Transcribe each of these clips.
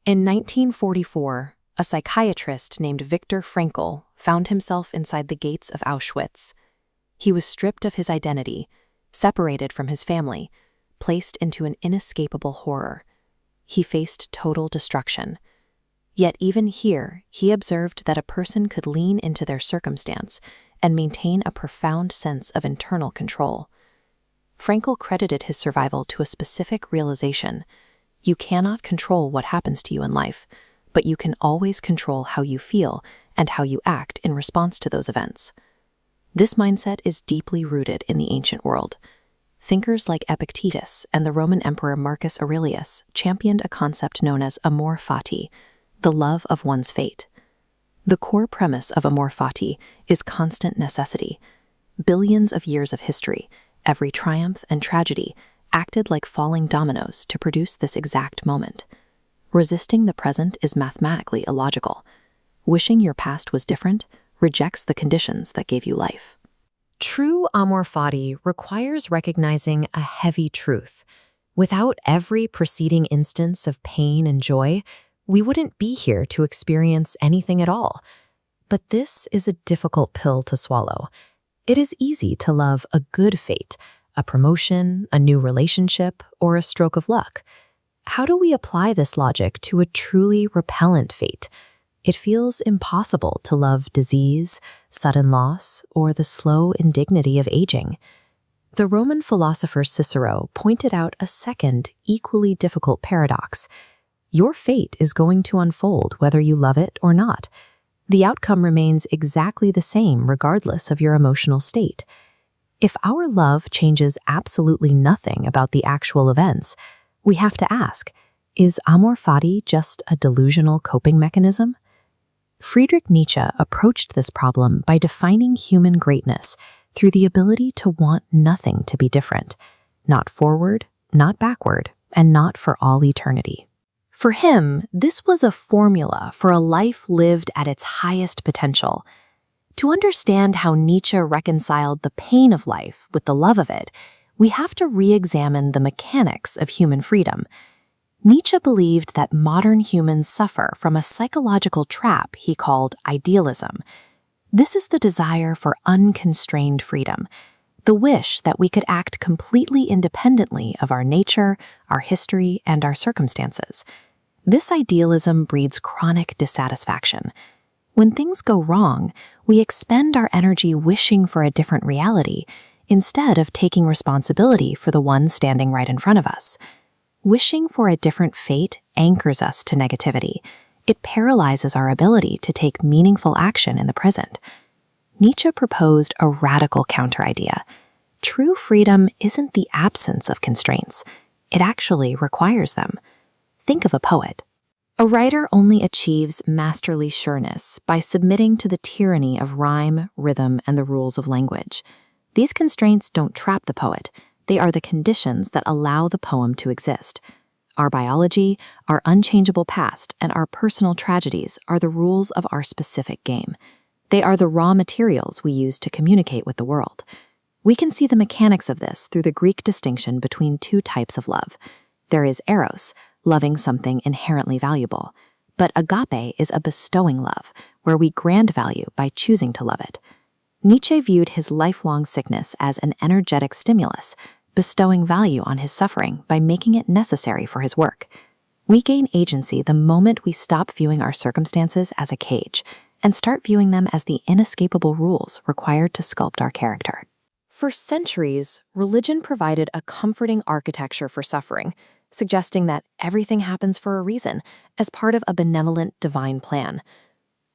In 1944, a psychiatrist named Viktor Frankl found himself inside the gates of Auschwitz. He was stripped of his identity, separated from his family, placed into an inescapable horror. He faced total destruction. Yet even here, he observed that a person could lean into their circumstance and maintain a profound sense of internal control. Frankl credited his survival to a specific realization: you cannot control what happens to you in life, but you can always control how you feel and how you act in response to those events. This mindset is deeply rooted in the ancient world. Thinkers like Epictetus and the Roman Emperor Marcus Aurelius championed a concept known as amor fati, the love of one's fate. The core premise of amor fati is constant necessity. Billions of years of history, every triumph and tragedy, acted like falling dominoes to produce this exact moment. Resisting the present is mathematically illogical. Wishing your past was different rejects the conditions that gave you life. True amor fati requires recognizing a heavy truth. Without every preceding instance of pain and joy, we wouldn't be here to experience anything at all. But this is a difficult pill to swallow. It is easy to love a good fate, a promotion, a new relationship, or a stroke of luck. How do we apply this logic to a truly repellent fate? It feels impossible to love disease, sudden loss, or the slow indignity of aging. The Roman philosopher Cicero pointed out a second, equally difficult paradox. Your fate is going to unfold whether you love it or not. The outcome remains exactly the same regardless of your emotional state. If our love changes absolutely nothing about the actual events, we have to ask, is amor fati just a delusional coping mechanism? Friedrich Nietzsche approached this problem by defining human greatness through the ability to want nothing to be different, not forward, not backward, and not for all eternity. For him, this was a formula for a life lived at its highest potential. To understand how Nietzsche reconciled the pain of life with the love of it, we have to re-examine the mechanics of human freedom. Nietzsche believed that modern humans suffer from a psychological trap he called idealism. This is the desire for unconstrained freedom, the wish that we could act completely independently of our nature, our history, and our circumstances. This idealism breeds chronic dissatisfaction. When things go wrong, we expend our energy wishing for a different reality instead of taking responsibility for the one standing right in front of us. Wishing for a different fate anchors us to negativity. It paralyzes our ability to take meaningful action in the present. Nietzsche proposed a radical counter-idea. True freedom isn't the absence of constraints. It actually requires them. Think of a poet. A writer only achieves masterly sureness by submitting to the tyranny of rhyme, rhythm, and the rules of language. These constraints don't trap the poet. They are the conditions that allow the poem to exist. Our biology, our unchangeable past, and our personal tragedies are the rules of our specific game. They are the raw materials we use to communicate with the world. We can see the mechanics of this through the Greek distinction between two types of love. There is eros, loving something inherently valuable, but agape is a bestowing love, where we grant value by choosing to love it. Nietzsche viewed his lifelong sickness as an energetic stimulus, bestowing value on his suffering by making it necessary for his work. We gain agency the moment we stop viewing our circumstances as a cage and start viewing them as the inescapable rules required to sculpt our character. For centuries, religion provided a comforting architecture for suffering, suggesting that everything happens for a reason, as part of a benevolent divine plan.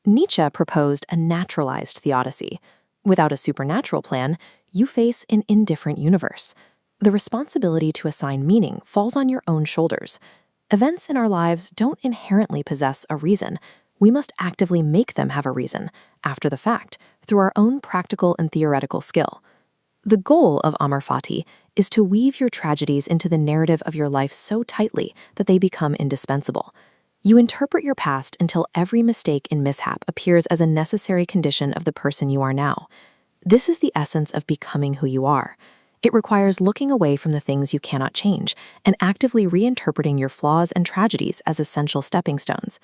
Nietzsche proposed a naturalized theodicy. Without a supernatural plan, you face an indifferent universe. The responsibility to assign meaning falls on your own shoulders. Events in our lives don't inherently possess a reason. We must actively make them have a reason, after the fact, through our own practical and theoretical skill. The goal of amor fati is to weave your tragedies into the narrative of your life so tightly that they become indispensable. You interpret your past until every mistake and mishap appears as a necessary condition of the person you are now. This is the essence of becoming who you are. It requires looking away from the things you cannot change and actively reinterpreting your flaws and tragedies as essential stepping stones.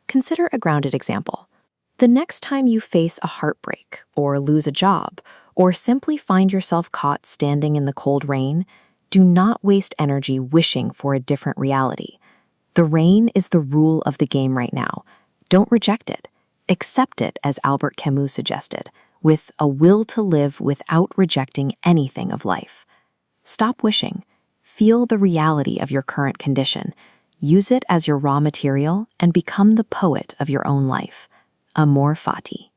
Consider a grounded example. The next time you face a heartbreak, or lose a job, or simply find yourself caught standing in the cold rain, do not waste energy wishing for a different reality. The rain is the rule of the game right now. Don't reject it. Accept it, as Albert Camus suggested, with a will to live without rejecting anything of life. Stop wishing. Feel the reality of your current condition. Use it as your raw material and become the poet of your own life. Amor fati.